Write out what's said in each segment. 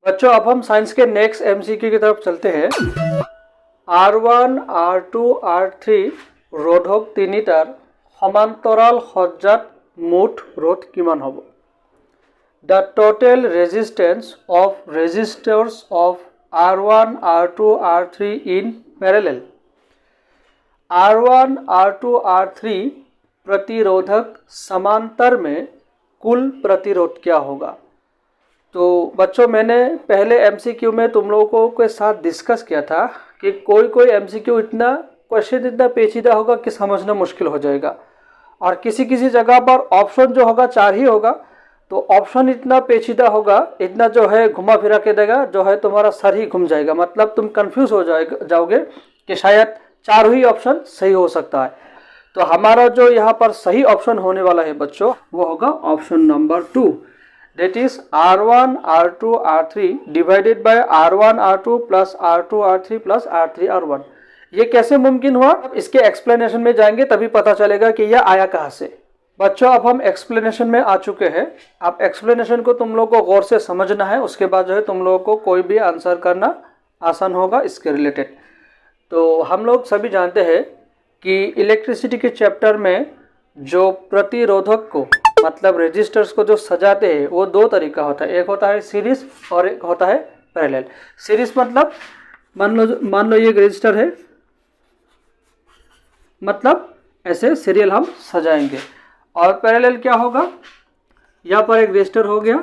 बच्चों अब हम साइंस के नेक्स्ट एमसीक्यू की तरफ चलते हैं। R1, R2, R3 রোধক তিনিটাৰ সমান্তৰাল সজ্জাত মুঠ রোধ কিমান হ'ব? The total resistance of resistors of R1, R2, R3 in parallel. R1, R2, R3 प्रतिरोधक समांतर में कुल प्रतिरोध क्या होगा? तो बच्चों मैंने पहले एमसीक्यू में तुम लोगों के साथ डिस्कस किया था कि कोई एमसीक्यू इतना क्वेश्चन इतना पेचीदा होगा कि समझना मुश्किल हो जाएगा, और किसी जगह पर ऑप्शन जो होगा 4 ही होगा, तो ऑप्शन इतना पेचीदा होगा, इतना जो है घुमा फिरा के देगा, जो है तुम्हारा सर ही घूम जाएगा। मतलब तुम कंफ्यूज हो जाओगे कि शायद 4 ही ऑप्शन सही हो सकता है। तो हमारा जो यहाँ पर सही ऑप्शन होने वाला है बच्चों, वो होगा option number 2, that is R1, R2, R3 divided by R1, R2 plus R2, R3 plus R3, R1। ये कैसे मुमकिन हुआ, अब इसके एक्सप्लेनेशन में जाएंगे तभी पता चलेगा कि यह आया कहाँ से। बच्चों अब हम एक्सप्लेनेशन में आ चुके हैं। अब एक्सप्लेनेशन को तुम लोगों को गौर से समझना है, उसके बाद जो है तुम लोगों को कोई भी आंसर करना आसान होगा इसके रिलेटेड। तो हम लोग सभी जानते हैं कि इलेक्ट्रिसिटी के चैप्टर में जो प्रतिरोधक को मतलब रेजिस्टर्स को जो सजाते हैं वो 2 तरीका होता है, एक होता है सीरीज और एक होता है पैरेलल। सीरीज मतलब मान लो ये एक रेजिस्टर है, मतलब ऐसे सीरियल हम सजाएंगे। और पैरेलल क्या होगा, यहाँ पर एक रेजिस्टर हो गया,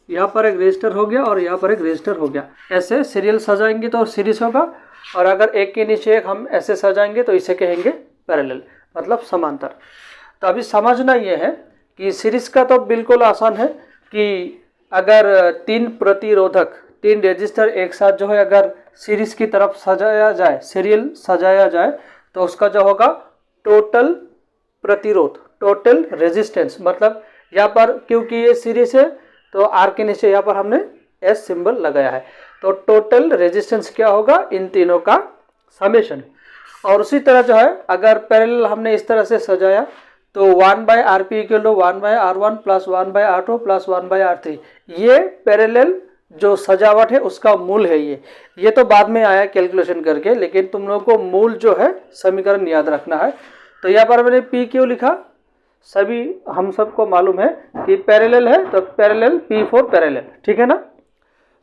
यहाँ पर एक रेजिस्टर हो गया और यहाँ पर एक रेजिस्टर हो गया, ऐसे सीरियल सजाएंगे तो सीरीज होगा। और अगर एक के नीचे एक हम ऐसे सजाएंगे तो इसे कहेंगे पैरेलल, मतलब समांतर। तो अभी समझना ये है कि सीरीज का तो बिल्कुल आसान है कि अगर 3 प्रतिरोधक 3 रेजिस्टर एक साथ जो है अगर सीरीज की तरफ सजाया जाए, सीरियल सजाया जाए, तो उसका जो होगा टोटल प्रतिरोध, टोटल रेजिस्टेंस, मतलब यहाँ पर क्योंकि ये सीरीज है तो आर के नीचे यहाँ पर हमने एस सिंबल लगाया है, तो टोटल रेजिस्टेंस क्या होगा, इन तीनों का समेशन। और उसी तरह जो है अगर पैरेलल हमने इस तरह से सजाया तो 1/Rp equal to 1/R1 plus 1/R2 plus 1/R3, ये पैरेलल जो सजावट है उसका मूल है। ये तो बाद में आया कैलकुलेशन करके, लेकिन तुम लोगों को मूल जो है समीकरण याद रखना है। तो यहाँ पर मैंने P क्यों लिखा, सभी हम सबको मालूम है कि पैरेलल है तो पैरेलल P फॉर पैरेलल, ठीक है ना।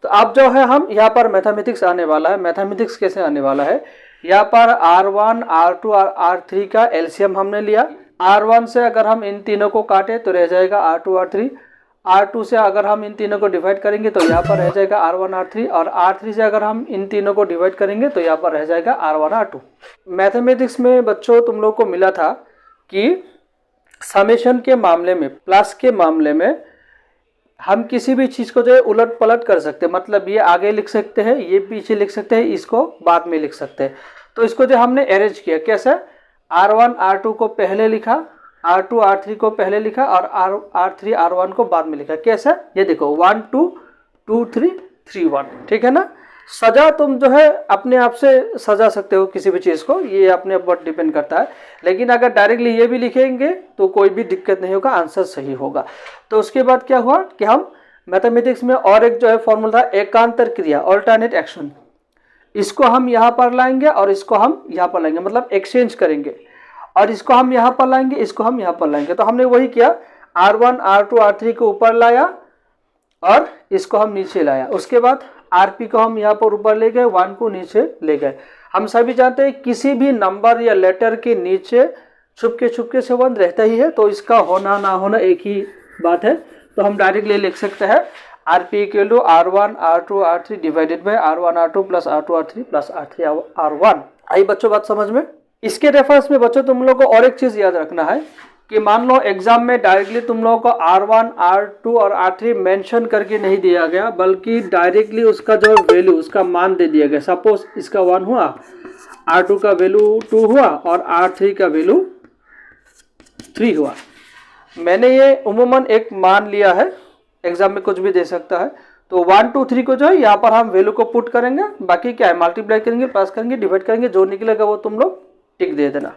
तो अब जो है हम यहाँ पर मैथमेटिक्स आने वाला है। मैथमेटिक्स कैसे आने वाला है, यहाँ पर R1, R2 और R3 का एलसीएम हमने लिया। R1 से अगर हम इन तीनों को काटे तो रह जाएगा R2, R3। R2 से अगर हम इन तीनों को डिवाइड करेंगे तो यहाँ पर रह जाएगा R1, R3, और R3 से अगर हम इन तीनों को डिवाइड करेंगे तो यहाँ पर रह जाएगा R1, R2। मैथमेटिक्स में बच्चों तुम लोग को मिला था कि समेशन के मामले में, प्लस के मामले में हम किसी भी चीज़ को जो है उलट पलट कर सकते हैं, मतलब ये आगे लिख सकते हैं, ये पीछे लिख सकते हैं, इसको बाद में लिख सकते हैं। तो इसको जो हमने अरेंज किया कैसे, R1, R2 को पहले लिखा, R2, R3 को पहले लिखा और R3, R1 को बाद में लिखा। कैसे, ये देखो 1 2 2 3 3 1, ठीक है ना। सजा तुम जो है अपने आप से सजा सकते हो किसी भी चीज़ को, ये अपने ऊपर डिपेंड करता है। लेकिन अगर डायरेक्टली ये भी लिखेंगे तो कोई भी दिक्कत नहीं होगा, आंसर सही होगा। तो उसके बाद क्या हुआ कि हम मैथमेटिक्स में और एक जो है फॉर्मूला था एकांतर क्रिया, ऑल्टरनेट एक्शन, इसको हम यहाँ पर लाएंगे और इसको हम यहाँ पर लाएंगे, मतलब एक्सचेंज करेंगे, और इसको हम यहाँ पर लाएंगे, इसको हम यहाँ पर लाएंगे। तो हमने वही किया, R1, R2, R3 को ऊपर लाया और इसको हम नीचे लाया। उसके बाद Rp को हम यहाँ पर ऊपर ले गए, 1 को नीचे ले गए। हम सभी जानते हैं किसी भी नंबर या लेटर के नीचे छुपके से 1 रहता ही है, तो इसका होना ना होना एक ही बात है। तो हम डायरेक्टली लिख सकते हैं Rp equal to R1, R2, R3 divided by R1, R2 plus R2, R3 plus R3, R1। आई बच्चों बात समझ में। इसके रेफरेंस में बच्चों तुम लोगों को और एक चीज़ याद रखना है कि मान लो एग्जाम में डायरेक्टली तुम लोगों को R1, R2 और R3 मेंशन करके नहीं दिया गया, बल्कि डायरेक्टली उसका जो वैल्यू, उसका मान दे दिया गया। सपोज इसका 1 हुआ, R2 का वैल्यू 2 हुआ और R3 का वैल्यू 3 हुआ। मैंने ये उमूमन एक मान लिया है, एग्जाम में कुछ भी दे सकता है। तो 1 2 3 को जो है यहाँ पर हम वैल्यू को पुट करेंगे, बाकी क्या है मल्टीप्लाई करेंगे, प्लस करेंगे, डिवाइड करेंगे, जो निकलेगा वो तुम लोग टिक दे देना।